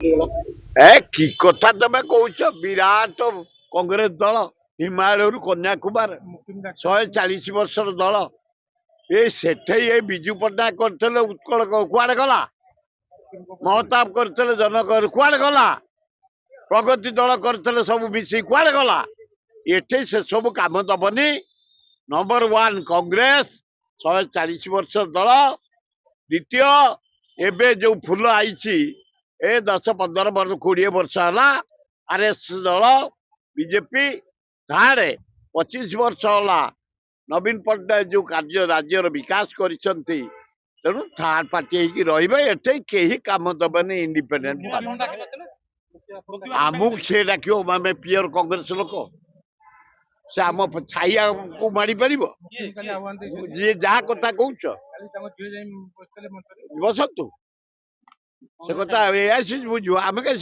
ଏ କି କଥା ତମେ କହୁଛ? ବିରାଟ କଂଗ୍ରେସ ଦଳ ହିମାଳୟରୁ କନ୍ୟାକୁମାରୀ 140 ବର୍ଷର ଦଳ। ସେଠେଇ ଏ ବିଜୁ ପଟ୍ଟନାୟକ କରିଥିଲେ ଉତ୍କଳ କୁଆଡେ ଗଲା? ମହତାବ କରିଥିଲେ ଜନକ କୁଆଡେ ଗଲା? ପ୍ରଗତି ଦଳ କରିଥିଲେ ସବୁ ମିଶି କୁଆଡେ ଗଲା? ଏଠି ସେ ସବୁ କାମ ଦବନି। ନମ୍ବର 1 କଂଗ୍ରେସ 140 ବର୍ଷ ଦଳ। ଦ୍ୱିତୀୟ, ଏବେ ଯୋଉ ଫୁଲ ଆଇଛି ଏ 10-15 ବର୍ଷ 20 ବର୍ଷ ହେଲା ଆରଏସ୍ ଦଳ ବିଜେପି। ଥାର୍ଡ 25 ବର୍ଷ ହେଲା ନବୀନ ପଟ୍ଟନାୟକ ଯୋଉ କାର୍ଯ୍ୟ ରାଜ୍ୟର ବିକାଶ କରିଛନ୍ତି, ତେଣୁ ଥାର୍ଡ ପାର୍ଟି ହେଇକି ରହିବେ। ଏଠି କେହି କାମ ଦବନି ଇଣ୍ଡିପେଣ୍ଡେଣ୍ଟ। ଆମକୁ ସେ ଡାକିବ? ଆମେ ପିଓର କଂଗ୍ରେସ ଲୋକ। ସେ ଆମ ଛାଇଆକୁ ମାଡ଼ି ପାରିବ? ଯିଏ ଯାହା କଥା କହୁଛ ବସନ୍ତୁ, ସେ କଥା ଏଇଆ ବୁଝିବ। ଆମେ କାହିଁ